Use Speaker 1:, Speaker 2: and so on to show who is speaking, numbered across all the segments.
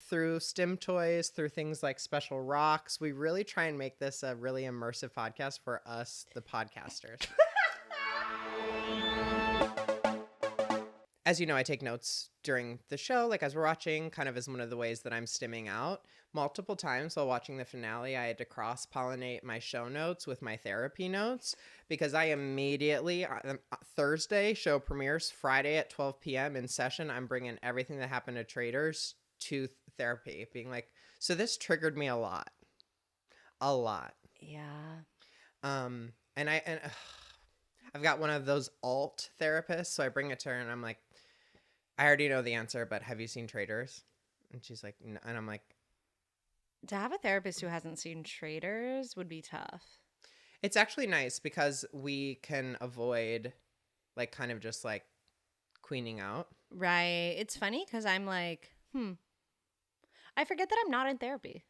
Speaker 1: through STEM toys, through things like special rocks. We really try and make this a really immersive podcast for us, the podcasters. As you know, I take notes during the show, like as we're watching, kind of as one of the ways that I'm stimming out. Multiple times while watching the finale, I had to cross-pollinate my show notes with my therapy notes because I immediately, Thursday, show premieres, Friday at 12 p.m. in session, I'm bringing everything that happened to Traitors to therapy, being like, so this triggered me a lot. A lot.
Speaker 2: Yeah.
Speaker 1: I've got one of those alt therapists, so I bring it to her and I'm like, I already know the answer, but have you seen Traitors? And she's like, no. And I'm like,
Speaker 2: to have a therapist who hasn't seen Traitors would be tough.
Speaker 1: it's actually nice because we can avoid like kind of just like queening out.
Speaker 2: Right. It's funny because I'm like, I forget that I'm not in therapy.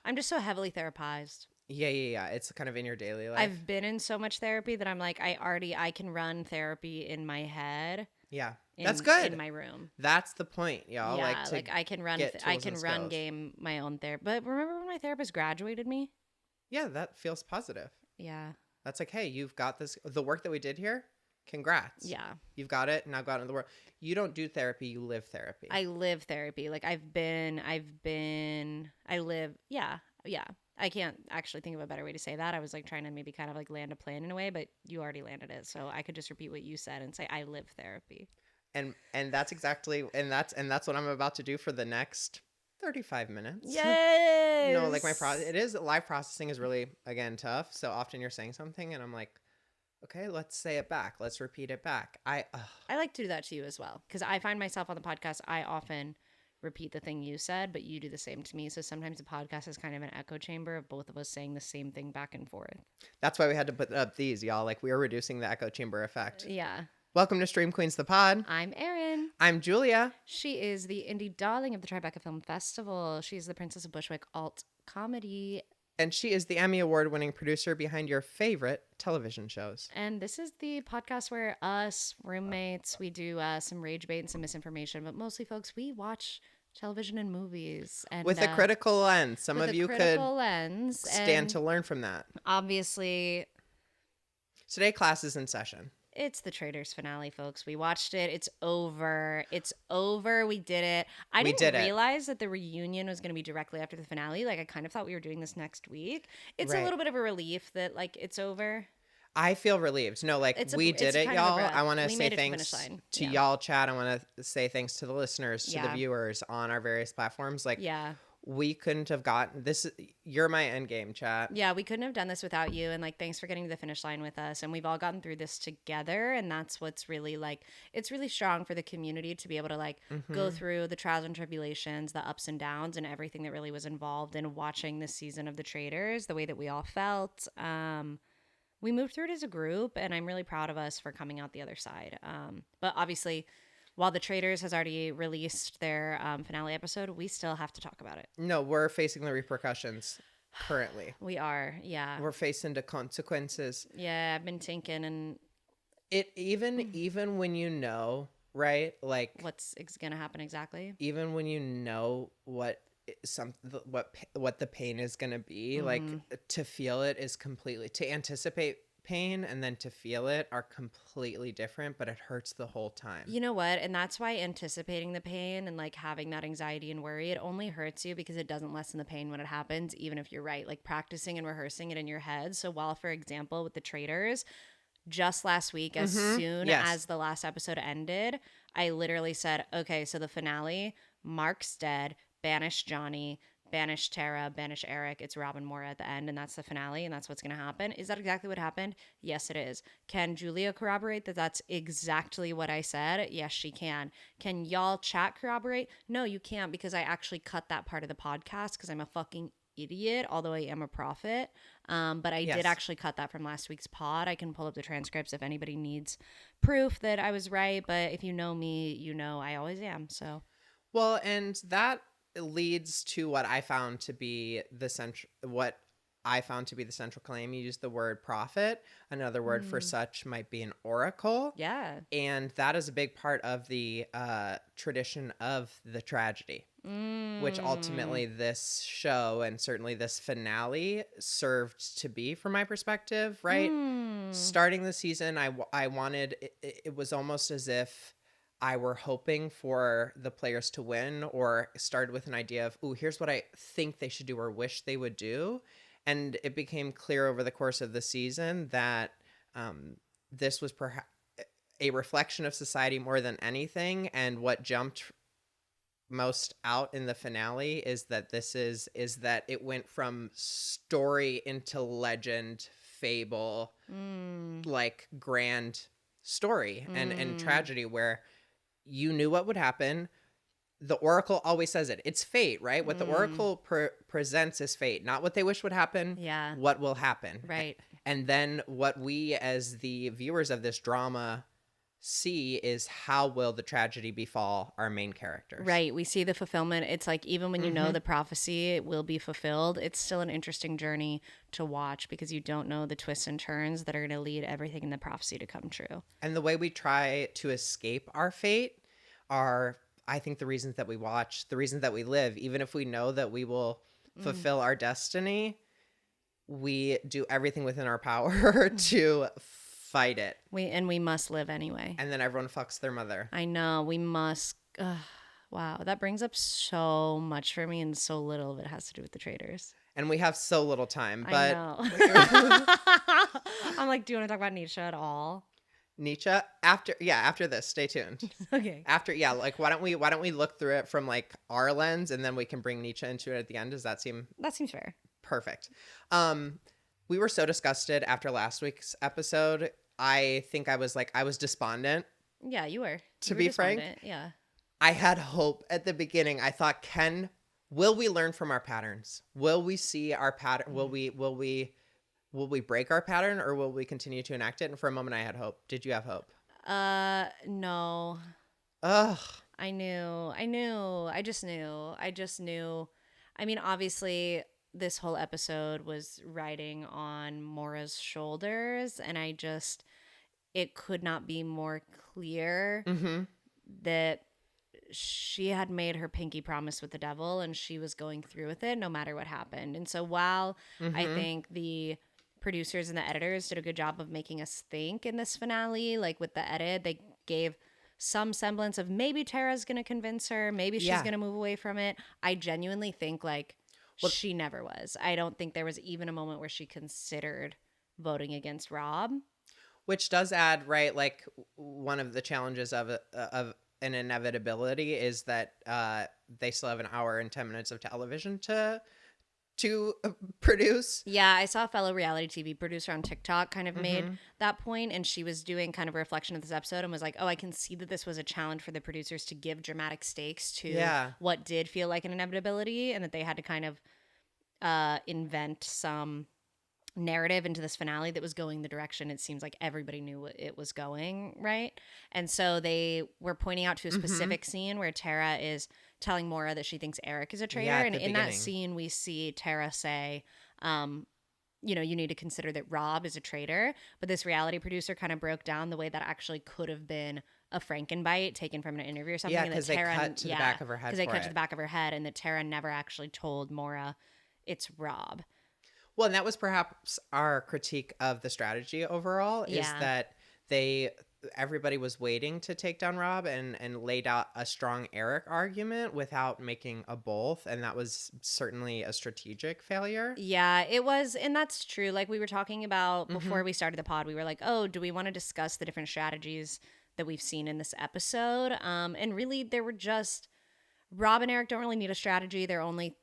Speaker 2: I'm just so heavily therapized.
Speaker 1: Yeah. It's kind of in your daily life.
Speaker 2: I've been in so much therapy that I'm like, I can run therapy in my head.
Speaker 1: Yeah. That's good.
Speaker 2: In my room.
Speaker 1: That's the point, y'all.
Speaker 2: Yeah, like I can run game my own therapy. But remember when my therapist graduated me?
Speaker 1: Yeah, that feels positive.
Speaker 2: Yeah.
Speaker 1: That's like, hey, you've got this. The work that we did here, congrats.
Speaker 2: Yeah.
Speaker 1: You've got it. Now go out into the world. You don't do therapy. You live therapy.
Speaker 2: I live therapy. Like I live. Yeah. I can't actually think of a better way to say that. I was like trying to maybe kind of like land a plan in a way, but you already landed it. So I could just repeat what you said and say, I live therapy.
Speaker 1: And that's exactly, and that's what I'm about to do for the next 35 minutes.
Speaker 2: Yes.
Speaker 1: No, like live processing is really, again, tough. So often you're saying something and I'm like, okay, let's say it back. Let's repeat it back. I
Speaker 2: like to do that to you as well. Because I find myself on the podcast, I often repeat the thing you said, but you do the same to me. So sometimes the podcast is kind of an echo chamber of both of us saying the same thing back and forth.
Speaker 1: That's why we had to put up these, y'all. Like we are reducing the echo chamber effect.
Speaker 2: Yeah.
Speaker 1: Welcome to Stream Queens, the pod.
Speaker 2: I'm Erin.
Speaker 1: I'm Julia.
Speaker 2: She is the indie darling of the Tribeca Film Festival. She's the Princess of Bushwick alt comedy.
Speaker 1: And she is the Emmy Award-winning producer behind your favorite television shows.
Speaker 2: And this is the podcast where us, roommates, we do some rage bait and some misinformation. But mostly, folks, we watch television and movies. And
Speaker 1: with a critical lens. Some of you could stand to learn from that.
Speaker 2: Obviously.
Speaker 1: Today, class is in session.
Speaker 2: It's the Traitors Finale, folks. We watched it. It's over. We did it. I didn't realize that the reunion was going to be directly after the finale. Like, I kind of thought we were doing this next week. It's a little bit of a relief that, like, it's over.
Speaker 1: I feel relieved. No, like, we did it, y'all. I want to say thanks to y'all, chat. I want to say thanks to the listeners, to the viewers on our various platforms. Like, we couldn't have gotten this. You're my end game, chat.
Speaker 2: Yeah, we couldn't have done this without you. And like, thanks for getting to the finish line with us. And we've all gotten through this together. And that's what's really like, it's really strong for the community to be able to like go through the trials and tribulations, the ups and downs, and everything that really was involved in watching this season of The Traitors, the way that we all felt. We moved through it as a group, and I'm really proud of us for coming out the other side. But obviously, while The Traitors has already released their finale episode, we still have to talk about it.
Speaker 1: No, we're facing the repercussions currently.
Speaker 2: We are, yeah.
Speaker 1: We're facing the consequences.
Speaker 2: Yeah, I've been thinking, and
Speaker 1: it even when you know, right? Like
Speaker 2: what's gonna happen exactly.
Speaker 1: Even when you know what the pain is gonna be, like to feel it is completely, to anticipate pain and then to feel it are completely different, but it hurts the whole time.
Speaker 2: You know what? And that's why anticipating the pain and like having that anxiety and worry, it only hurts you because it doesn't lessen the pain when it happens, even if you're right, like practicing and rehearsing it in your head. So while, for example, with The Traitors, just last week, as soon as the last episode ended, I literally said, okay, so the finale, Mark's dead, banish Johnny, banish Tara, banish Eric. It's Rob and Maura at the end, and that's the finale, and that's what's going to happen. Is that exactly what happened? Yes, it is. Can Julia corroborate that that's exactly what I said? Yes, she can. Can y'all chat corroborate? No, you can't, because I actually cut that part of the podcast because I'm a fucking idiot, although I am a prophet. But I did actually cut that from last week's pod. I can pull up the transcripts if anybody needs proof that I was right, but if you know me, you know I always am. So,
Speaker 1: well, and that leads to what I found to be what I found to be the central claim. You used the word prophet. Another word for such might be an oracle.
Speaker 2: Yeah.
Speaker 1: And that is a big part of the tradition of the tragedy, which ultimately this show and certainly this finale served to be, from my perspective, right? Starting the season, I wanted, it was almost as if I were hoping for the players to win, or started with an idea of, ooh, here's what I think they should do or wish they would do. And it became clear over the course of the season that this was perhaps a reflection of society more than anything. And what jumped most out in the finale is that that it went from story into legend, fable, like grand story and tragedy, where you knew what would happen. The oracle always says it. It's fate, right? What the oracle presents is fate, not what they wish would happen.
Speaker 2: Yeah.
Speaker 1: What will happen.
Speaker 2: Right.
Speaker 1: And then what we as the viewers of this drama see is how will the tragedy befall our main characters.
Speaker 2: Right. We see the fulfillment. It's like, even when you know the prophecy will be fulfilled, it's still an interesting journey to watch because you don't know the twists and turns that are going to lead everything in the prophecy to come true.
Speaker 1: And the way we try to escape our fate are, I think, the reasons that we watch, the reasons that we live. Even if we know that we will fulfill our destiny, we do everything within our power to fight it.
Speaker 2: We must live anyway.
Speaker 1: And then everyone fucks their mother.
Speaker 2: I know. We must. Wow. That brings up so much for me, and so little of it has to do with the Traitors.
Speaker 1: And we have so little time. But
Speaker 2: I know. I'm like, do you want to talk about Nietzsche at all?
Speaker 1: Nietzsche, after this, stay tuned.
Speaker 2: Okay.
Speaker 1: Like why don't we look through it from like our lens, and then we can bring Nietzsche into it at the end? Does that seem
Speaker 2: fair?
Speaker 1: Perfect. We were so disgusted after last week's episode. I think I was despondent.
Speaker 2: Yeah, you were.
Speaker 1: To be frank,
Speaker 2: yeah.
Speaker 1: I had hope at the beginning. I thought, will we learn from our patterns? Will we see our pattern? Will we break our pattern, or will we continue to enact it? And for a moment I had hope. Did you have hope?
Speaker 2: No.
Speaker 1: Ugh.
Speaker 2: I knew. I just knew. I mean, obviously this whole episode was riding on Mora's shoulders, and it could not be more clear that she had made her pinky promise with the devil, and she was going through with it no matter what happened. And so while I think the producers and the editors did a good job of making us think in this finale, like with the edit, they gave some semblance of maybe Tara's going to convince her, maybe she's going to move away from it. I genuinely think she never was. I don't think there was even a moment where she considered voting against Rob.
Speaker 1: Which does add, right, like one of the challenges of an inevitability is that they still have an hour and 10 minutes of television to produce.
Speaker 2: Yeah, I saw a fellow reality TV producer on TikTok kind of made that point, and she was doing kind of a reflection of this episode and was like, oh, I can see that this was a challenge for the producers to give dramatic stakes to what did feel like an inevitability, and that they had to kind of invent some narrative into this finale that was going the direction it seems like everybody knew it was going, right? And so they were pointing out to a specific scene where Tara is telling Mora that she thinks Eric is a traitor, and in that scene we see Tara say, you need to consider that Rob is a traitor. But this reality producer kind of broke down the way that actually could have been a Frankenbite taken from an interview or something.
Speaker 1: Yeah, because they cut to the back of her head.
Speaker 2: Because they cut to the back of her head, and that Tara never actually told Mora it's Rob.
Speaker 1: Well, and that was perhaps our critique of the strategy overall, is that everybody was waiting to take down Rob and laid out a strong Eric argument without making a both. And that was certainly a strategic failure.
Speaker 2: Yeah, it was. And that's true. Like we were talking about before we started the pod, we were like, oh, do we want to discuss the different strategies that we've seen in this episode? And really, they were just, Rob and Eric don't really need a strategy. Their only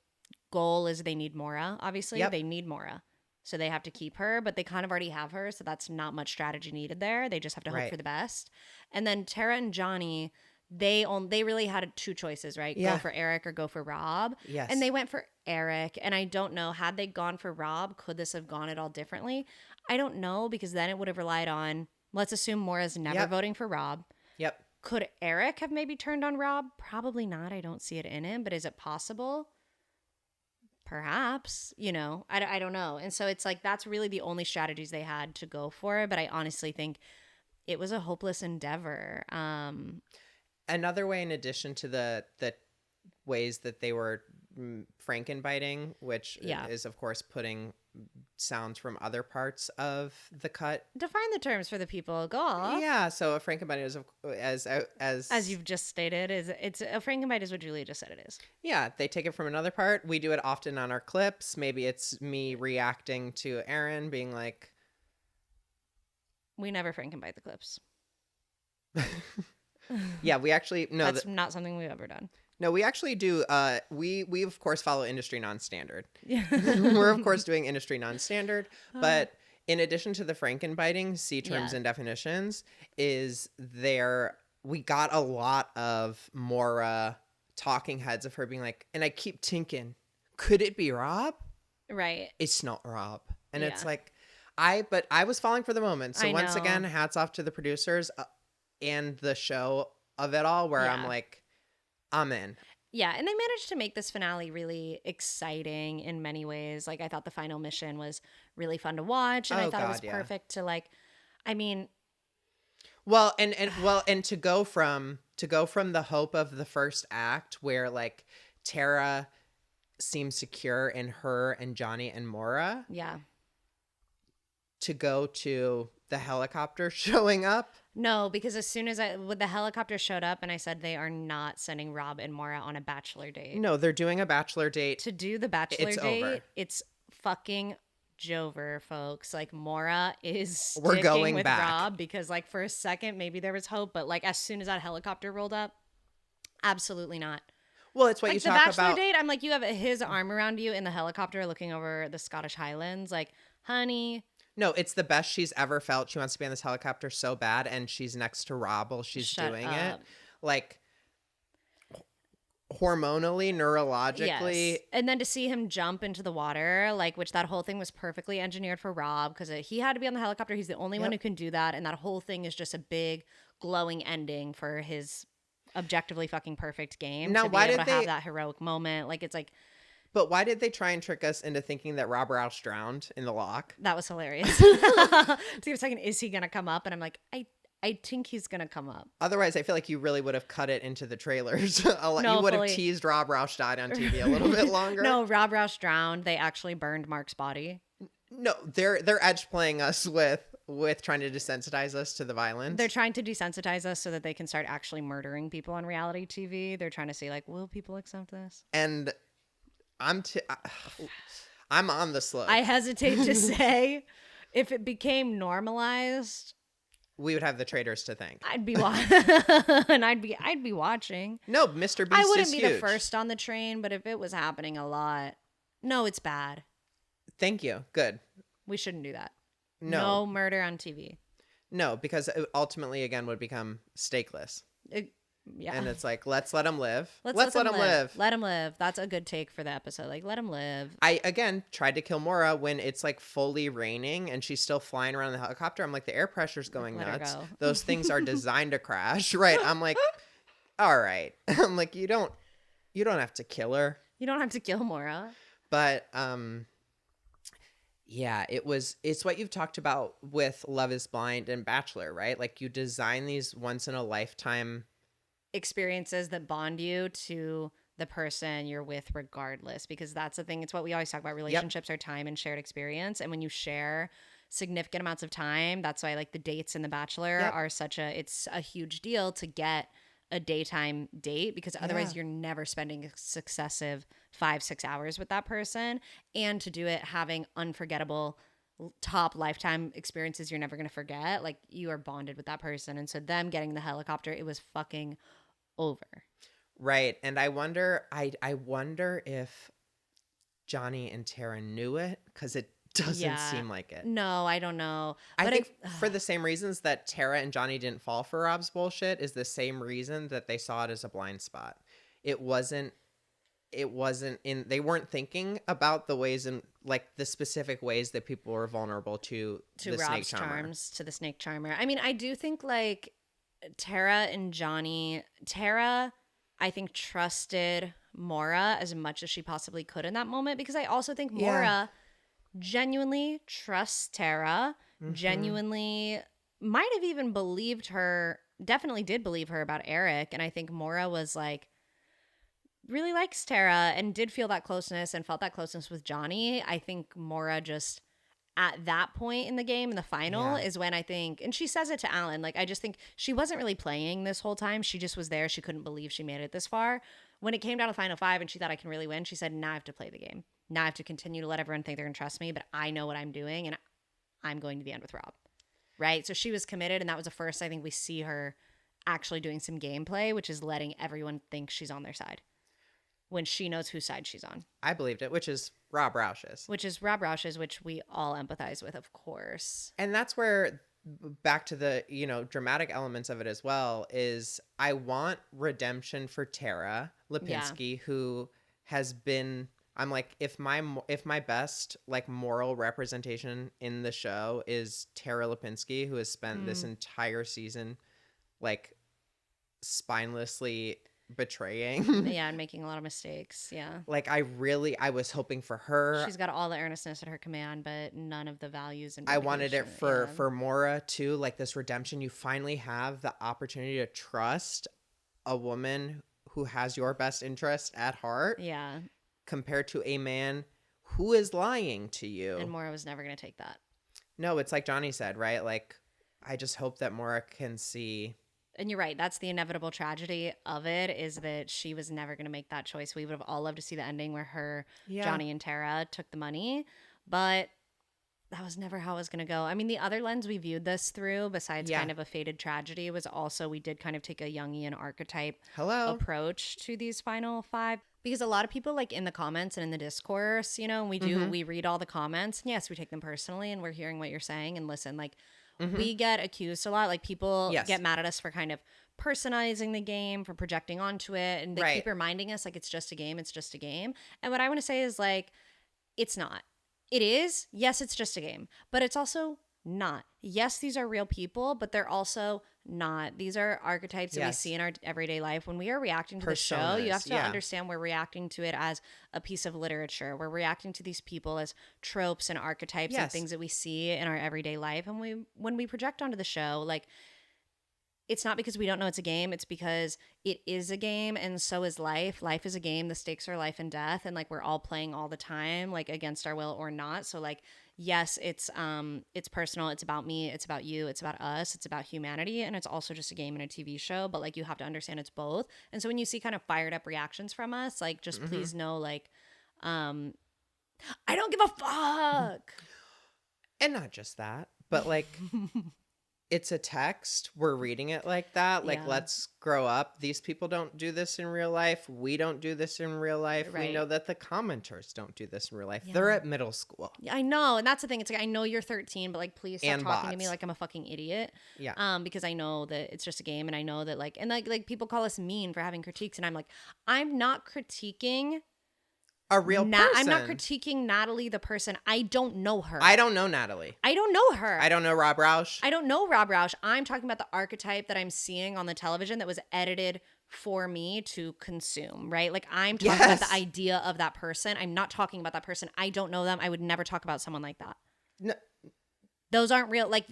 Speaker 2: goal is they need Mora. Obviously, they need Mora. So they have to keep her, but they kind of already have her, so that's not much strategy needed there. They just have to hope for the best. And then Tara and Johnny, they really had two choices, right?
Speaker 1: Yeah.
Speaker 2: Go for Eric or go for Rob.
Speaker 1: Yes.
Speaker 2: And they went for Eric. And I don't know, had they gone for Rob, could this have gone at all differently? I don't know, because then it would have relied on, let's assume Mora's never voting for Rob.
Speaker 1: Yep.
Speaker 2: Could Eric have maybe turned on Rob? Probably not. I don't see it in him, but is it possible? perhaps, you know, I don't know. And so it's like that's really the only strategies they had to go for. But I honestly think it was a hopeless endeavor.
Speaker 1: Another way, in addition to the ways that they were frankenbiting, which is of course putting sounds from other parts of the cut.
Speaker 2: Define the terms for the people. Go off.
Speaker 1: Yeah, so a frankenbite is
Speaker 2: as you've just stated, it's a frankenbite is what Julia just said it is.
Speaker 1: Yeah, they take it from another part. We do it often on our clips. Maybe it's me reacting to Erin being like,
Speaker 2: we never frankenbite the clips.
Speaker 1: Yeah, we actually
Speaker 2: that's not something we've ever done.
Speaker 1: No, we actually do. We of course follow industry non-standard.
Speaker 2: Yeah.
Speaker 1: We're of course doing industry non-standard, but in addition to the frankenbiting, see terms and definitions, we got a lot of more talking heads of her being like, and I keep thinking, could it be Rob?
Speaker 2: Right.
Speaker 1: It's not Rob, and it's like, but I was falling for the moment. So once again, hats off to the producers and the show of it all, where I'm like, I'm in.
Speaker 2: Yeah, and they managed to make this finale really exciting in many ways. Like, I thought the final mission was really fun to watch, and I thought it was perfect to, like, I mean,
Speaker 1: well, and to go from the hope of the first act where like Tara seems secure in her and Johnny and Maura.
Speaker 2: Yeah.
Speaker 1: To go to the helicopter showing up.
Speaker 2: No, because as soon as the helicopter showed up and I said they are not sending Rob and Maura on a bachelor date.
Speaker 1: No, they're doing a bachelor date.
Speaker 2: To do the bachelor date,
Speaker 1: over.
Speaker 2: It's fucking Jover, folks. Like, Maura is
Speaker 1: We're
Speaker 2: sticking
Speaker 1: going
Speaker 2: with
Speaker 1: back.
Speaker 2: Rob because, like, for a second maybe there was hope, but like as soon as that helicopter rolled up, absolutely not.
Speaker 1: Well, it's what
Speaker 2: like
Speaker 1: you
Speaker 2: the
Speaker 1: talk
Speaker 2: bachelor
Speaker 1: about.
Speaker 2: date. I'm like, you have his arm around you in the helicopter looking over the Scottish Highlands. Like, honey.
Speaker 1: No, it's the best she's ever felt. She wants to be on this helicopter so bad, and she's next to Rob while she's doing it. Like, hormonally, neurologically.
Speaker 2: Yes. And then to see him jump into the water, like, which that whole thing was perfectly engineered for Rob because he had to be on the helicopter. He's the only one who can do that. And that whole thing is just a big glowing ending for his objectively fucking perfect game.
Speaker 1: Now,
Speaker 2: to be
Speaker 1: why
Speaker 2: able
Speaker 1: did
Speaker 2: to have that heroic moment. Like, it's like.
Speaker 1: But why did they try and trick us into thinking that Rob Roush drowned in the lock?
Speaker 2: That was hilarious. See, a second, is he going to come up? And I'm like, I think he's going to come up.
Speaker 1: Otherwise, I feel like you really would have cut it into the trailers.
Speaker 2: No,
Speaker 1: you would have teased Rob Roush died on TV a little bit longer.
Speaker 2: No, Rob Roush drowned. They actually burned Mark's body.
Speaker 1: No, they're edge playing us with trying to desensitize us to the violence.
Speaker 2: They're trying to desensitize us so that they can start actually murdering people on reality TV. They're trying to see, like, will people accept this?
Speaker 1: And I'm on the slope.
Speaker 2: I hesitate to say if it became normalized,
Speaker 1: we would have the traitors to thank.
Speaker 2: I'd be and I'd be watching.
Speaker 1: No, Mr. Beast
Speaker 2: I wouldn't
Speaker 1: is
Speaker 2: be
Speaker 1: huge.
Speaker 2: the first on the train, but if it was happening a lot, no, it's bad.
Speaker 1: Thank you. Good.
Speaker 2: We shouldn't do that.
Speaker 1: No
Speaker 2: murder on TV.
Speaker 1: No, because it ultimately again would become stakeless.
Speaker 2: Yeah.
Speaker 1: And it's like, let's let him live.
Speaker 2: Let's let him live. Let him live. That's a good take for the episode. Like, let him live.
Speaker 1: I, again, tried to kill Maura when it's like fully raining and she's still flying around the helicopter. I'm like, the air pressure's going nuts. Those things are designed to crash. Right. I'm like, all right. I'm like, you don't have to kill her.
Speaker 2: You don't have to kill Maura.
Speaker 1: But, yeah, it's what you've talked about with Love is Blind and Bachelor, right? Like, you design these once in a lifetime
Speaker 2: experiences that bond you to the person you're with regardless, because that's the thing. It's what we always talk about. Relationships are time and shared experience. And when you share significant amounts of time, that's why like the dates in The Bachelor are it's a huge deal to get a daytime date, because otherwise you're never spending successive 5-6 hours with that person. And to do it having unforgettable top lifetime experiences you're never going to forget, like you are bonded with that person. And so them getting the helicopter, it was fucking over.
Speaker 1: Right. And I wonder if Johnny and Tara knew it, because it doesn't seem like it.
Speaker 2: No, I don't know.
Speaker 1: I think for the same reasons that Tara and Johnny didn't fall for Rob's bullshit is the same reason that they saw it as a blind spot. They weren't thinking about the ways in like the specific ways that people were vulnerable to the
Speaker 2: Rob's
Speaker 1: snake charmer.
Speaker 2: charms, to the snake charmer. I mean, I do think like Tara and Johnny, Tara, I think trusted Mora as much as she possibly could in that moment, because I also think
Speaker 1: Yeah.
Speaker 2: Mora genuinely trusts Tara, genuinely might have even believed her, definitely did believe her about Eric. And I think Mora was like, really likes Tara and did feel that closeness and felt that closeness with Johnny. I think Mora just at that point in the game, in the final,
Speaker 1: Yeah.
Speaker 2: is when I think, and she says it to Alan, like, I just think she wasn't really playing this whole time. She just was there. She couldn't believe she made it this far. When it came down to final 5 and she thought I can really win, she said, now I have to play the game. Now I have to continue to let everyone think they're going to trust me, but I know what I'm doing and I'm going to the end with Rob. Right? So she was committed, and that was the first I think we see her actually doing some gameplay, which is letting everyone think she's on their side when she knows whose side she's on.
Speaker 1: I believed it, which is Rob Roush's.
Speaker 2: Which we all empathize with, of course.
Speaker 1: And that's where, back to the, dramatic elements of it as well, is I want redemption for Tara Lipinski, who has been, I'm like, if my best like moral representation in the show is Tara Lipinski, who has spent this entire season like spinelessly betraying
Speaker 2: and making a lot of mistakes.
Speaker 1: Like I was hoping for her.
Speaker 2: She's got all the earnestness at her command, but none of the values and
Speaker 1: I wanted it
Speaker 2: motivation.
Speaker 1: for Mora too, like this redemption. You finally have the opportunity to trust a woman who has your best interest at heart, compared to a man who is lying to you.
Speaker 2: And Mora was never going to take that.
Speaker 1: No, it's like Johnny said, right? Like, I just hope that Mora can see.
Speaker 2: And you're right. That's the inevitable tragedy of it, is that she was never going to make that choice. We would have all loved to see the ending where her, Johnny and Tara took the money, but that was never how it was going to go. I mean, the other lens we viewed this through, besides kind of a fated tragedy, was also we did kind of take a Jungian archetype approach to these final 5. Because a lot of people, like in the comments and in the discourse, and we read all the comments. And yes, we take them personally, and we're hearing what you're saying. And listen, like, we get accused a lot. Like, people get mad at us for kind of personalizing the game, for projecting onto it. And they keep reminding us, like, it's just a game. It's just a game. And what I want to say is, like, it's not. It is. Yes, it's just a game. But it's also not. Yes, these are real people, but they're also not. These are archetypes that we see in our everyday life. When we are reacting to the show, you have to understand we're reacting to it as a piece of literature. We're reacting to these people as tropes and archetypes and things that we see in our everyday life. And when we project onto the show, like, it's not because we don't know it's a game. It's because it is a game, and so is life. Life is a game. The stakes are life and death, and like, we're all playing all the time, like, against our will or not. So like, yes, it's personal. It's about me. It's about you. It's about us. It's about humanity, and it's also just a game and a TV show. But like, you have to understand it's both. And so when you see kind of fired up reactions from us, like, just please know, like, I don't give a fuck.
Speaker 1: And not just that, but like, it's a text. We're reading it like that. Like, let's grow up. These people don't do this in real life. We don't do this in real life.
Speaker 2: Right.
Speaker 1: We know that the commenters don't do this in real life. They're at middle school.
Speaker 2: I know. And that's the thing. It's like, I know you're 13, but like, please stop
Speaker 1: And
Speaker 2: talking to
Speaker 1: bots.
Speaker 2: me like I'm a fucking idiot.
Speaker 1: Yeah.
Speaker 2: Because I know that it's just a game, and I know that like, and like people call us mean for having critiques, and I'm like, I'm not critiquing
Speaker 1: A real person.
Speaker 2: I'm not critiquing Natalie, the person. I don't know her.
Speaker 1: I don't know Natalie.
Speaker 2: I don't know her.
Speaker 1: I don't know Rob Roush.
Speaker 2: I don't know Rob Roush. I'm talking about the archetype that I'm seeing on the television that was edited for me to consume, right? Like, I'm talking about the idea of that person. I'm not talking about that person. I don't know them. I would never talk about someone like that.
Speaker 1: No.
Speaker 2: Those aren't real. Like,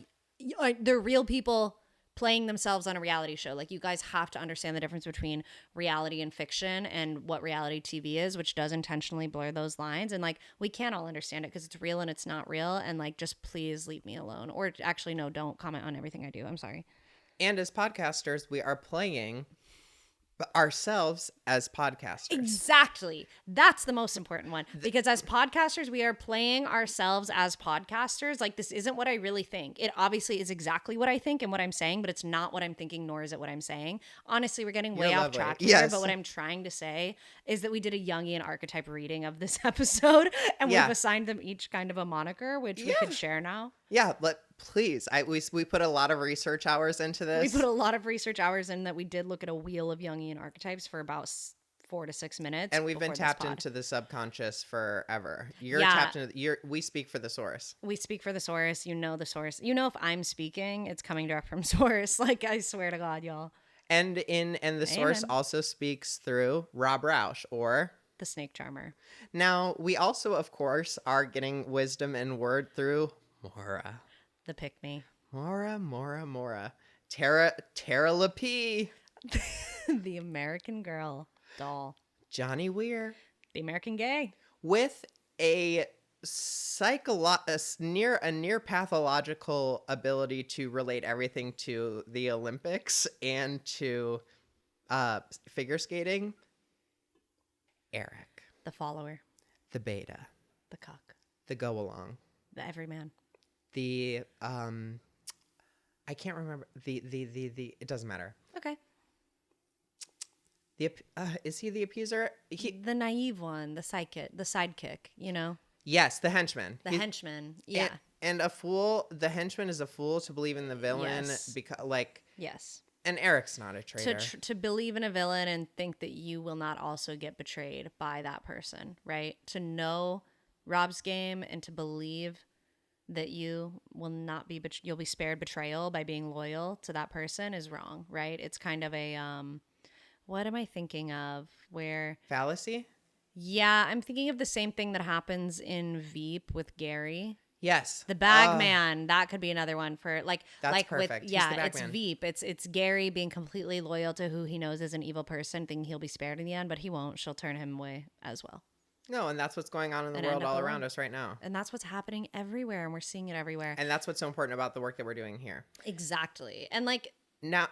Speaker 2: they're real people playing themselves on a reality show. Like, you guys have to understand the difference between reality and fiction and what reality TV is, which does intentionally blur those lines. And like, we can't all understand it because it's real and it's not real. And like, just please leave me alone. Or actually, no, don't comment on everything I do. I'm sorry.
Speaker 1: And as podcasters, we are playing ourselves as podcasters.
Speaker 2: Exactly. That's the most important one. Because as podcasters, we are playing ourselves as podcasters. Like, this isn't what I really think. It obviously is exactly what I think and what I'm saying, but it's not what I'm thinking, nor is it what I'm saying. Honestly, we're getting way off track here, but what I'm trying to say is that we did a Jungian archetype reading of this episode, and we've assigned them each kind of a moniker, which we could share now.
Speaker 1: Yeah, please. We put a lot of research hours into this.
Speaker 2: We put a lot of research hours in that. We did look at a wheel of Jungian archetypes for about 4 to 6 minutes.
Speaker 1: And we've been tapped into the subconscious forever. You're tapped into we speak for the source.
Speaker 2: We speak for the source. You know the source. You know, if I'm speaking, it's coming direct from source. Like, I swear to God, y'all.
Speaker 1: And the source
Speaker 2: Amen.
Speaker 1: also speaks through Rob Roush, or
Speaker 2: The snake charmer.
Speaker 1: now we also, of course, are getting wisdom and word through Mora.
Speaker 2: The pick-me.
Speaker 1: Mora. Tara Lapee.
Speaker 2: The American Girl doll.
Speaker 1: Johnny Weir.
Speaker 2: The American Gay.
Speaker 1: With a near pathological ability to relate everything to the Olympics and to figure skating. Eric.
Speaker 2: The follower.
Speaker 1: The beta.
Speaker 2: The cuck.
Speaker 1: The go along.
Speaker 2: The everyman.
Speaker 1: The I can't remember the it doesn't matter.
Speaker 2: Okay.
Speaker 1: The is he the appeaser?
Speaker 2: The naive one, the sidekick, you know?
Speaker 1: Yes, the henchman.
Speaker 2: The henchman. Yeah.
Speaker 1: And a fool, the henchman is a fool to believe in the villain
Speaker 2: Yes.
Speaker 1: because
Speaker 2: Yes.
Speaker 1: and Eric's not a traitor.
Speaker 2: To believe in a villain and think that you will not also get betrayed by that person, right? To know Rob's game and to believe that you will not be you'll be spared betrayal by being loyal to that person is wrong, right? It's kind of a what am I thinking of? Where
Speaker 1: Fallacy?
Speaker 2: yeah, I'm thinking of the same thing that happens in Veep with Gary.
Speaker 1: Yes.
Speaker 2: The bag man, that could be another one for
Speaker 1: That's perfect.
Speaker 2: with
Speaker 1: He's the
Speaker 2: yeah,
Speaker 1: bag
Speaker 2: it's
Speaker 1: man.
Speaker 2: Veep. It's Gary being completely loyal to who he knows is an evil person, thinking he'll be spared in the end, but he won't. She'll turn him away as well.
Speaker 1: No, and that's what's going on in the
Speaker 2: And
Speaker 1: world
Speaker 2: end up
Speaker 1: all
Speaker 2: alone.
Speaker 1: around us right now.
Speaker 2: And that's what's happening everywhere, and we're seeing it everywhere.
Speaker 1: And that's what's so important about the work that we're doing here.
Speaker 2: Exactly. And like
Speaker 1: Now,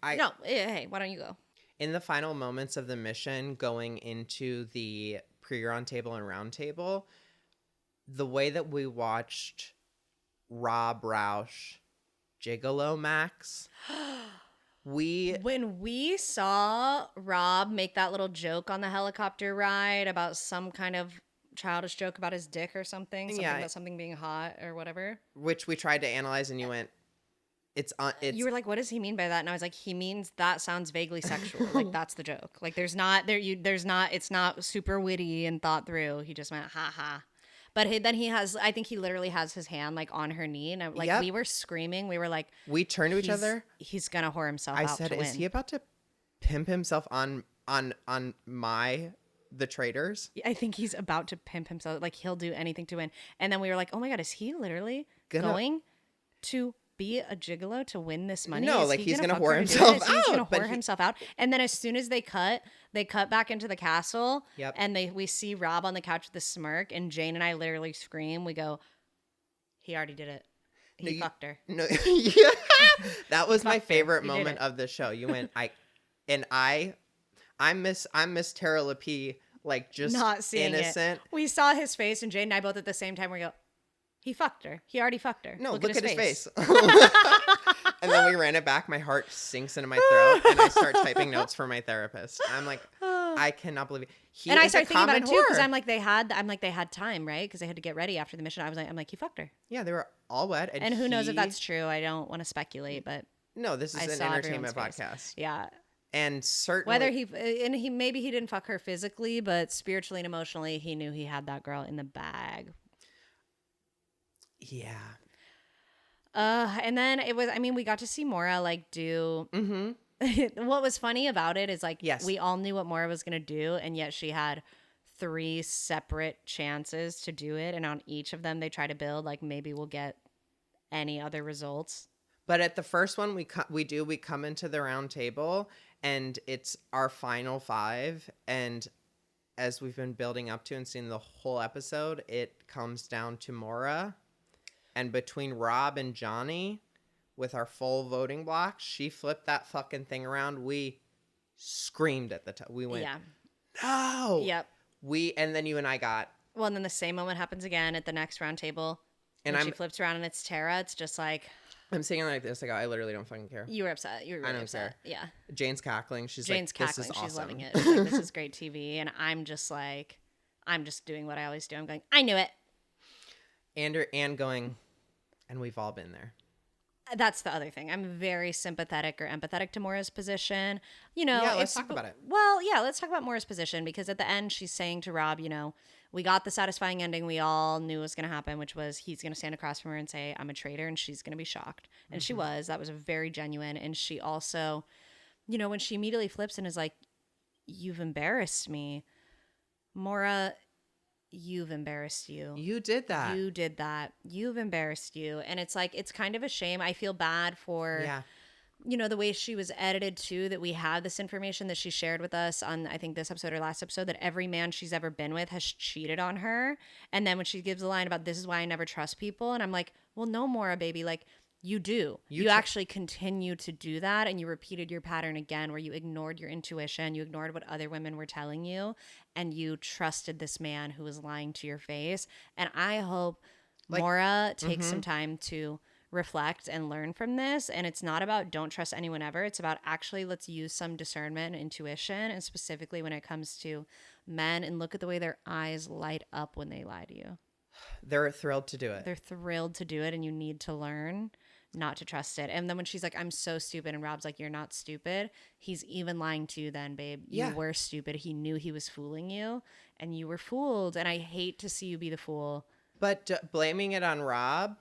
Speaker 2: no, hey, why don't you go?
Speaker 1: in the final moments of the mission, going into the pre-run table and round table, the way that we watched Rob Roush Gigolo Max,
Speaker 2: When we saw Rob make that little joke on the helicopter ride about some kind of childish joke about his dick or something about something being hot or whatever.
Speaker 1: which we tried to analyze, and you went, it's
Speaker 2: You were like, what does he mean by that? And I was like, he means that sounds vaguely sexual. Like that's the joke. Like it's not super witty and thought through. He just went, ha ha. But I think he literally has his hand like on her knee. And
Speaker 1: Yep.
Speaker 2: we were screaming. We were like,
Speaker 1: we turned to each other.
Speaker 2: He's going to whore himself
Speaker 1: I
Speaker 2: out
Speaker 1: said,
Speaker 2: to win.
Speaker 1: is he about to pimp himself on the Traitors?
Speaker 2: I think he's about to pimp himself. Like he'll do anything to win. And then we were like, oh my God, is he literally going to be a gigolo to win this money?
Speaker 1: No,
Speaker 2: Is
Speaker 1: like
Speaker 2: he
Speaker 1: he's gonna
Speaker 2: fuck
Speaker 1: whore
Speaker 2: her to do
Speaker 1: himself
Speaker 2: this? He's gonna
Speaker 1: out, but
Speaker 2: whore himself out. And then as soon as they cut back into the castle.
Speaker 1: Yep.
Speaker 2: And we see Rob on the couch with a smirk, and Jane and I literally scream. We go, he already did it. He fucked her.
Speaker 1: No, yeah. That was my
Speaker 2: fucked her.
Speaker 1: favorite
Speaker 2: He did
Speaker 1: moment
Speaker 2: it.
Speaker 1: of the show. You went, I'm Miss Tara Lapee, like just
Speaker 2: Not seeing
Speaker 1: innocent.
Speaker 2: it. We saw his face, and Jane and I both at the same time. We go, he fucked her. He already fucked her.
Speaker 1: No, look at his face.
Speaker 2: face.
Speaker 1: And then we ran it back. My heart sinks into my throat, and I start typing notes for my therapist. I'm like, I cannot believe it.
Speaker 2: And I started thinking about it too because
Speaker 1: whore.
Speaker 2: I'm like they had time, right? Because they had to get ready after the mission. I'm like he fucked her.
Speaker 1: Yeah, they were all wet,
Speaker 2: And who knows if that's true? I don't want to speculate, but
Speaker 1: No, this is
Speaker 2: I
Speaker 1: an
Speaker 2: saw
Speaker 1: entertainment
Speaker 2: everyone's face.
Speaker 1: podcast,
Speaker 2: Yeah.
Speaker 1: and certainly
Speaker 2: Whether he maybe he didn't fuck her physically, but spiritually and emotionally, he knew he had that girl in the bag.
Speaker 1: yeah.
Speaker 2: And then we got to see Mora like do. Mm-hmm. What was funny about it is like,
Speaker 1: Yes.
Speaker 2: we all knew what Mora was gonna do, and yet she had 3 separate chances to do it, and on each of them they try to build like maybe we'll get any other results.
Speaker 1: But at the first one, we come into the round table, and it's our final 5. And as we've been building up to and seeing the whole episode, it comes down to Mora. And between Rob and Johnny, with our full voting block, she flipped that fucking thing around. We screamed at the top. We went,
Speaker 2: Yeah.
Speaker 1: no.
Speaker 2: Yep.
Speaker 1: And then you and I got.
Speaker 2: Well, and then the same moment happens again at the next round table.
Speaker 1: And
Speaker 2: when she flips around and it's Tara. It's just like,
Speaker 1: I'm sitting like this. I go, I literally don't fucking care.
Speaker 2: you were upset. You were really
Speaker 1: don't
Speaker 2: upset.
Speaker 1: care.
Speaker 2: Yeah.
Speaker 1: Jane's cackling. She's
Speaker 2: Jane's
Speaker 1: like, this
Speaker 2: cackling.
Speaker 1: is awesome.
Speaker 2: She's loving it. She's like, this is great TV. And I'm just doing what I always do. I'm going, I knew it.
Speaker 1: And going, and we've all been there.
Speaker 2: That's the other thing. I'm very sympathetic or empathetic to Mora's position. You know,
Speaker 1: Yeah, let's talk about it.
Speaker 2: Well, yeah, let's talk about Mora's position, because at the end she's saying to Rob, you know, we got the satisfying ending we all knew was going to happen, which was he's going to stand across from her and say, I'm a traitor, and she's going to be shocked. And she was. That was very genuine. And she also, you know, when she immediately flips and is like, you've embarrassed me. Maura, you've embarrassed you.
Speaker 1: You did that.
Speaker 2: You did that. You've embarrassed you. And it's like, it's kind of a shame. I feel bad for, you know, the way she was edited too, that we had this information that she shared with us on, I think this episode or last episode, that every man she's ever been with has cheated on her. And then when she gives the line about, this is why I never trust people. And I'm like, well, no, Maura, baby. Like, you do. You actually continue to do that. And you repeated your pattern again, where you ignored your intuition. You ignored what other women were telling you. And you trusted this man who was lying to your face. And I hope Maura takes some time to reflect and learn from this. And it's not about don't trust anyone ever. It's about actually let's use some discernment and intuition. And specifically when it comes to men, and look at the way their eyes light up when they lie to you.
Speaker 1: They're thrilled to do it.
Speaker 2: They're thrilled to do it. And you need to learn not to trust it. And then when she's like, I'm so stupid, and Rob's like, you're not stupid, he's even lying to you then, babe. You were stupid. He knew he was fooling you, and you were fooled. And I hate to see you be the fool.
Speaker 1: But blaming it on Rob,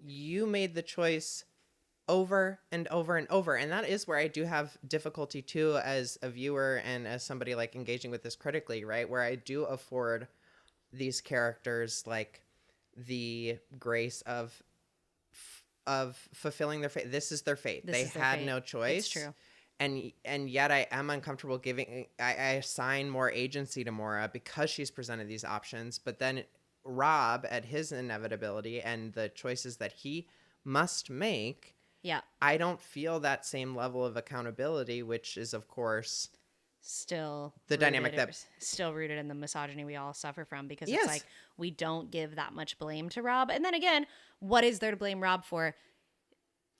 Speaker 1: you made the choice over and over and over. And that is where I do have difficulty too, as a viewer and as somebody like engaging with this critically, right? Where I do afford these characters like the grace of fulfilling their fate. This is their fate. They had no choice.
Speaker 2: It's true.
Speaker 1: And yet I am uncomfortable giving, I assign more agency to Maura because she's presented these options. But then Rob, at his inevitability and the choices that he must make, I don't feel that same level of accountability, which is, of course,
Speaker 2: still
Speaker 1: the dynamic that
Speaker 2: still rooted in the misogyny we all suffer from, because it's like we don't give that much blame to Rob. And then again, what is there to blame Rob for?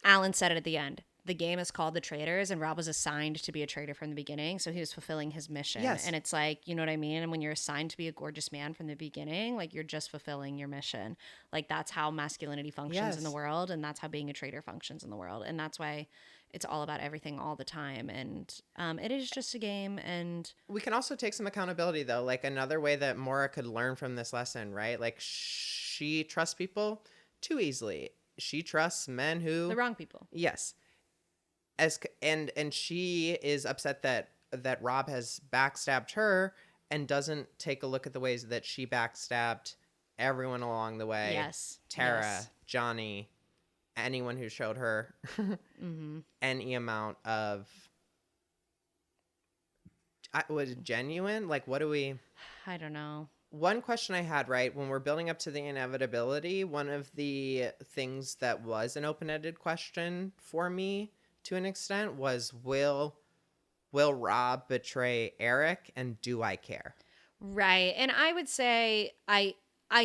Speaker 2: Alan said it at the end. The game is called The Traitors, and Rob was assigned to be a traitor from the beginning, so he was fulfilling his mission. And it's like, you know what I mean? And when you're assigned to be a gorgeous man from the beginning, like, you're just fulfilling your mission. Like, that's how masculinity functions in the world, and that's how being a traitor functions in the world. And that's why it's all about everything all the time. And it is just a game. And
Speaker 1: we can also take some accountability, though. Like, another way that Maura could learn from this lesson, right? Like, she trusts people too easily. She trusts men who...
Speaker 2: the wrong people.
Speaker 1: Yes. And she is upset that Rob has backstabbed her and doesn't take a look at the ways that she backstabbed everyone along the way.
Speaker 2: Yes.
Speaker 1: Tara, Johnny, anyone who showed her any amount of was it genuine? Like, what do we...
Speaker 2: I don't know.
Speaker 1: One question I had, right, when we're building up to the inevitability, one of the things that was an open-ended question for me to an extent was, will Rob betray Eric, and do I care?
Speaker 2: Right. And I would say I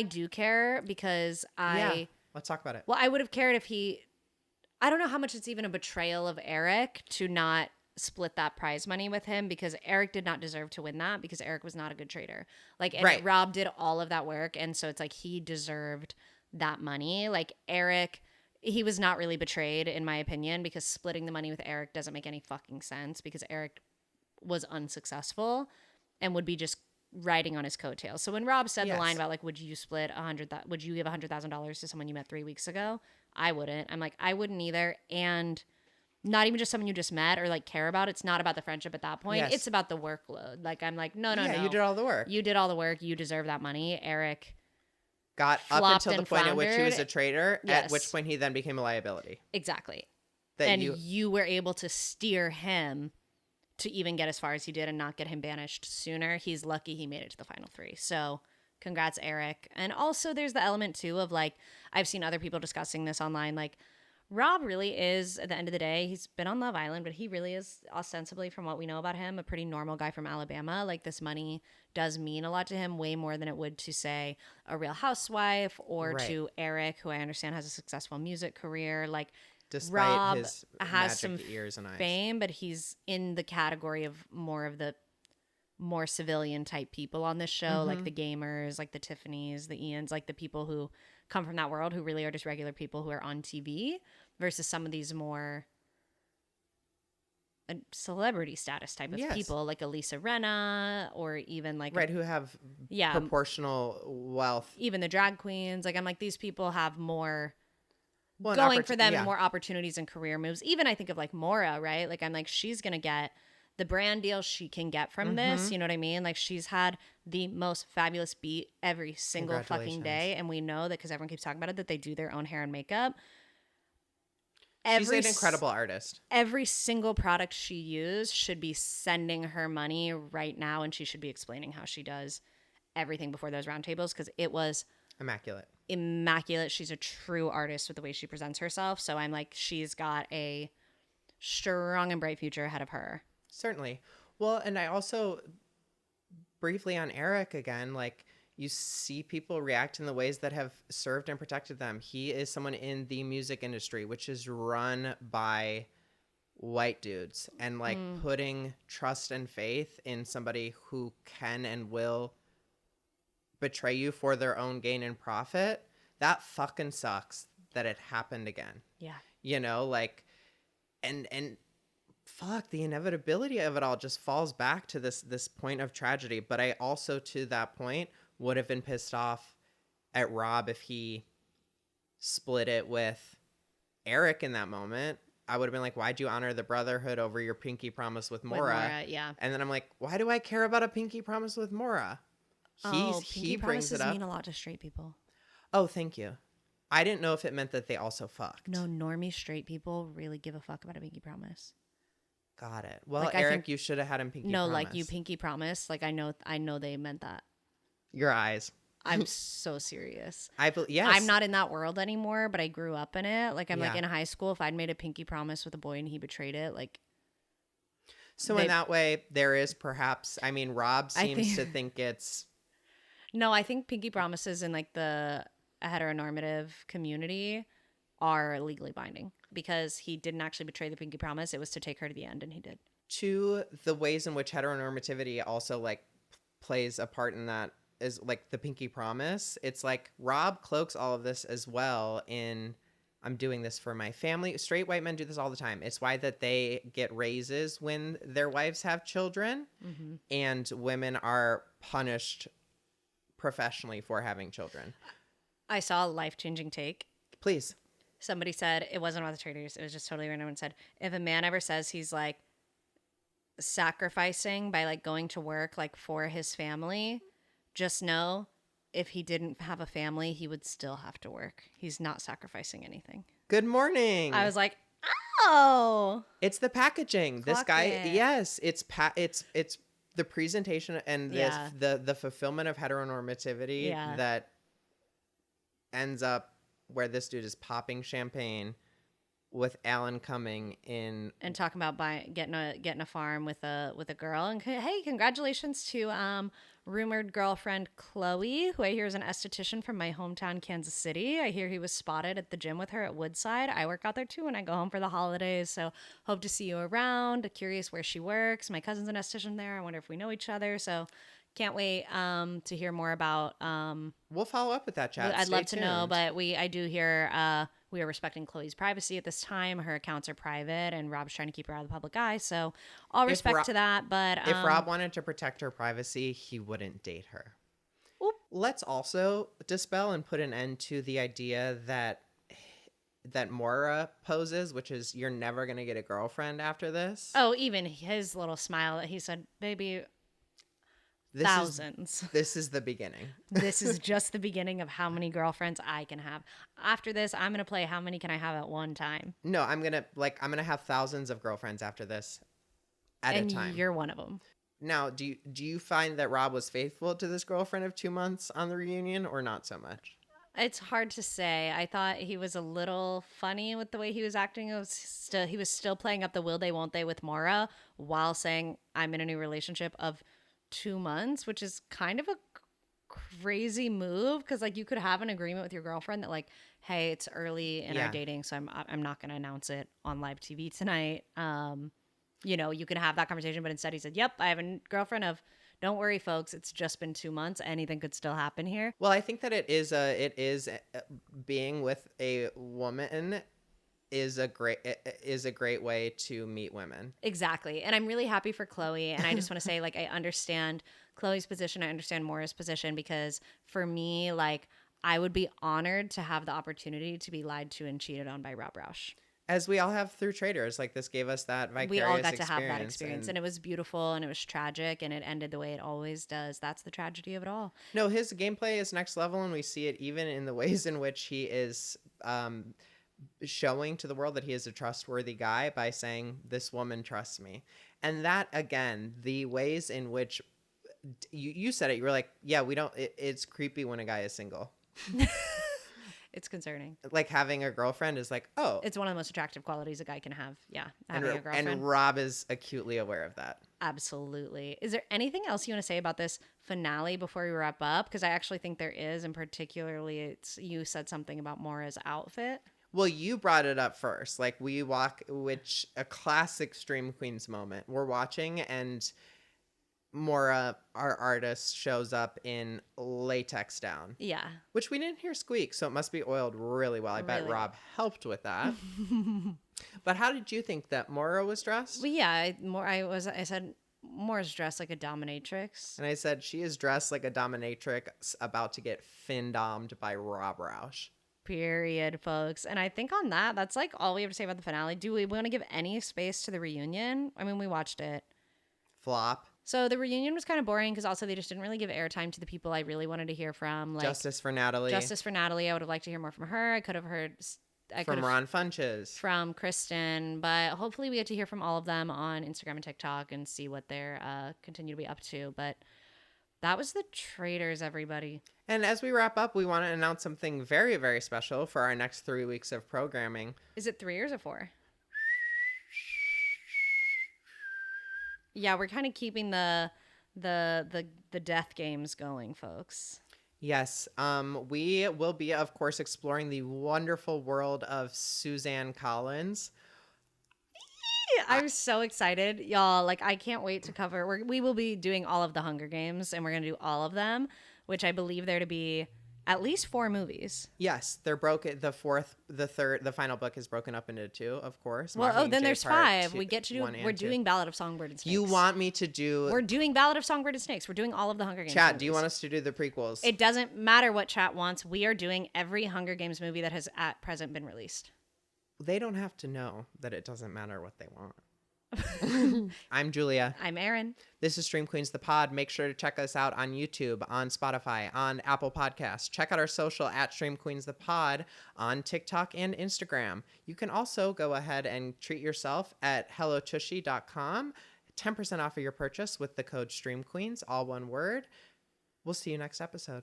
Speaker 2: do care, because
Speaker 1: let's talk about it.
Speaker 2: Well, I would have cared if I don't know how much it's even a betrayal of Eric to not split that prize money with him, because Eric did not deserve to win that, because Eric was not a good trader. Like, and Rob did all of that work, and so it's like he deserved that money. Like, Eric... he was not really betrayed, in my opinion, because splitting the money with Eric doesn't make any fucking sense, because Eric was unsuccessful and would be just riding on his coattails. So when Rob said the line about, like, would you give $100,000 to someone you met 3 weeks ago? I wouldn't. I'm like, I wouldn't either. And not even just someone you just met or, like, care about. It's not about the friendship at that point. It's about the workload. Like, I'm like, no.
Speaker 1: You did all the work.
Speaker 2: You did all the work. You deserve that money. Eric
Speaker 1: got up until the point at which he was a traitor, at which point he then became a liability.
Speaker 2: Exactly. And you were able to steer him to even get as far as he did and not get him banished sooner. He's lucky he made it to the final 3. So congrats, Eric. And also there's the element too of, like, I've seen other people discussing this online, like, Rob really is, at the end of the day, he's been on Love Island, but he really is, ostensibly, from what we know about him, a pretty normal guy from Alabama. Like, this money does mean a lot to him, way more than it would to, say, a Real Housewife or to Eric, who I understand has a successful music career. Like,
Speaker 1: despite
Speaker 2: Rob
Speaker 1: his
Speaker 2: has some
Speaker 1: ears and eyes.
Speaker 2: Fame, but he's in the category of more of the more civilian type people on this show, like the gamers, like the Tiffany's, the Ians, like the people who come from that world, who really are just regular people who are on TV, versus some of these more celebrity status type of people, like Elisa Renna, or even like
Speaker 1: who have proportional wealth.
Speaker 2: Even the drag queens. Like, I'm like, these people have more going for them and more opportunities and career moves. Even I think of like Mora, right? Like I'm like, she's going to get the brand deal she can get from this. You know what I mean? Like she's had the most fabulous beat every single fucking day. And we know that because everyone keeps talking about it, that they do their own hair and makeup.
Speaker 1: She's an incredible artist.
Speaker 2: Every single product she used should be sending her money right now. And she should be explaining how she does everything before those roundtables because it was immaculate. She's a true artist with the way she presents herself. So I'm like, she's got a strong and bright future ahead of her.
Speaker 1: Certainly. Well, and I also, briefly on Eric again, like you see people react in the ways that have served and protected them. He is someone in the music industry, which is run by white dudes, and like putting trust and faith in somebody who can and will betray you for their own gain and profit. That fucking sucks that it happened again.
Speaker 2: Yeah.
Speaker 1: You know, like, and fuck, the inevitability of it all just falls back to this point of tragedy. But I also, to that point, would have been pissed off at Rob if he split it with Eric in that moment. I would have been like, why'd you honor the brotherhood over your pinky promise with Mora?
Speaker 2: Yeah.
Speaker 1: And then I'm like, why do I care about a pinky promise with Mora? He brings it up.
Speaker 2: Mean a lot to straight people.
Speaker 1: Oh, thank you. I didn't know if it meant that they also fucked.
Speaker 2: No, normie straight people really give a fuck about a pinky promise.
Speaker 1: Got it. Well,
Speaker 2: like,
Speaker 1: Eric, you should have had him pinky promise.
Speaker 2: No, like you pinky promise. Like I know they meant that.
Speaker 1: Your eyes.
Speaker 2: I'm so serious.
Speaker 1: Yes.
Speaker 2: I'm not in that world anymore, but I grew up in it. Like I'm like in high school, if I'd made a pinky promise with a boy and he betrayed it, like.
Speaker 1: So in that way, there is perhaps, I mean, Rob seems to think it's.
Speaker 2: No, I think pinky promises in like the heteronormative community are legally binding because he didn't actually betray the pinky promise. It was to take her to the end, and he did.
Speaker 1: To the ways in which heteronormativity also like plays a part in that is like the pinky promise. It's like Rob cloaks all of this as well in I'm doing this for my family. Straight white men do this all the time. It's why that they get raises when their wives have children, and women are punished professionally for having children.
Speaker 2: I saw a life-changing take.
Speaker 1: Please.
Speaker 2: Somebody said, it wasn't about the Traitors, it was just totally random, and said, if a man ever says he's like sacrificing by like going to work like for his family, just know if he didn't have a family, he would still have to work. He's not sacrificing anything. Good morning. I was like, oh.
Speaker 1: It's the packaging.
Speaker 2: Clock
Speaker 1: this guy,
Speaker 2: it.
Speaker 1: yes, it's the presentation and the fulfillment of heteronormativity that ends up where this dude is popping champagne with Alan coming in
Speaker 2: and talking about getting a farm with a girl. And hey, congratulations to rumored girlfriend Chloe, who I hear is an esthetician from my hometown, Kansas City. I hear he was spotted at the gym with her at Woodside. I work out there too when I go home for the holidays, so hope to see you around. Curious where she works. My cousin's an esthetician there. I wonder if we know each other. So can't wait to hear more about.
Speaker 1: We'll follow up with that chat.
Speaker 2: I'd love to know, but I do hear we are respecting Chloe's privacy at this time. Her accounts are private, and Rob's trying to keep her out of the public eye. So all respect to that. But
Speaker 1: if Rob wanted to protect her privacy, he wouldn't date her.
Speaker 2: Oop.
Speaker 1: Let's also dispel and put an end to the idea that Mora poses, which is you're never gonna get a girlfriend after this.
Speaker 2: Oh, even his little smile that he said, "Baby." Thousands.
Speaker 1: This is the beginning.
Speaker 2: This is just the beginning of how many girlfriends I can have. After this, I'm gonna play how many can I have at one time.
Speaker 1: No, I'm gonna have thousands of girlfriends after this at a time.
Speaker 2: And you're one of them.
Speaker 1: Now, do you find that Rob was faithful to this girlfriend of 2 months on the reunion, or not so much?
Speaker 2: It's hard to say. I thought he was a little funny with the way he was acting. He was still playing up the will they, won't they with Mora while saying I'm in a new relationship of 2 months, which is kind of a crazy move because like you could have an agreement with your girlfriend that like, hey, it's early in our dating, so I'm not going to announce it on live TV tonight. You can have that conversation, but instead he said, yep, I have a girlfriend of, don't worry folks, it's just been 2 months, anything could still happen here.
Speaker 1: Well, I think that it is being with a woman is a great way to meet women.
Speaker 2: Exactly. And I'm really happy for Chloe. And I just want to say, like, I understand Chloe's position. I understand Mora's position because for me, like, I would be honored to have the opportunity to be lied to and cheated on by Rob Roush.
Speaker 1: As we all have through Traitors, like this gave us that vicarious
Speaker 2: We all got
Speaker 1: experience.
Speaker 2: to have that experience, and it was beautiful, and it was tragic, and it ended the way it always does. That's the tragedy of it all.
Speaker 1: No, his gameplay is next level, and we see it even in the ways in which he is showing to the world that he is a trustworthy guy by saying, "This woman trusts me." And that, again, the ways in which you said it, you were like, yeah, we don't, it's creepy when a guy is single.
Speaker 2: It's concerning.
Speaker 1: Like having a girlfriend is like, oh.
Speaker 2: It's one of the most attractive qualities a guy can have. Yeah, having a girlfriend.
Speaker 1: And Rob is acutely aware of that.
Speaker 2: Absolutely. Is there anything else you want to say about this finale before we wrap up? Because I actually think there is, and particularly you said something about Maura's outfit.
Speaker 1: Well, you brought it up first. Like which a classic Stream Queens moment. We're watching and Maura, our artist, shows up in latex down.
Speaker 2: Yeah. Which
Speaker 1: we didn't hear squeak, so it must be oiled really well. I bet Rob helped with that. But how did you think that Maura was dressed?
Speaker 2: Well, yeah, I said Maura's dressed like a dominatrix.
Speaker 1: And I said she is dressed like a dominatrix about to get fin-dommed by Rob Roush.
Speaker 2: Period, folks. And I think on that's like all we have to say about the finale. Do we want to give any space to the reunion? I mean, we watched it.
Speaker 1: Flop.
Speaker 2: So the reunion was kind of boring because also they just didn't really give airtime to the people I really wanted to hear from. Like
Speaker 1: Justice for Natalie.
Speaker 2: Justice for Natalie. I would have liked to hear more from her. I could have heard
Speaker 1: from Ron Funches.
Speaker 2: From Kristen. But hopefully we get to hear from all of them on Instagram and TikTok and see what they're continue to be up to. But that was the Traitors, everybody.
Speaker 1: And as we wrap up, we want to announce something very, very special for our next 3 weeks of programming.
Speaker 2: Is it 3 or is it 4? Yeah, we're kind of keeping the death games going, folks.
Speaker 1: Yes. We will be, of course, exploring the wonderful world of Suzanne Collins.
Speaker 2: I'm so excited, y'all. Like, I can't wait to cover. We will be doing all of the Hunger Games, and we're going to do all of them, which I believe there to be at least 4 movies.
Speaker 1: Yes, they're broken. The final book is broken up into 2, of course.
Speaker 2: Well, then there's 5. We get to do. We're doing Ballad of Songbird and Snakes.
Speaker 1: You want me to do?
Speaker 2: We're doing Ballad of Songbird and Snakes. We're doing all of the Hunger Games.
Speaker 1: Chat, do you want us to do the prequels?
Speaker 2: It doesn't matter what chat wants. We are doing every Hunger Games movie that has at present been released.
Speaker 1: They don't have to know that it doesn't matter what they want. I'm Julia.
Speaker 2: I'm Erin.
Speaker 1: This is Stream Queens the Pod. Make sure to check us out on YouTube, on Spotify, on Apple Podcasts. Check out our social at Stream Queens the Pod on TikTok and Instagram. You can also go ahead and treat yourself at hellotushy.com. 10% off of your purchase with the code Stream Queens, all one word. We'll see you next episode.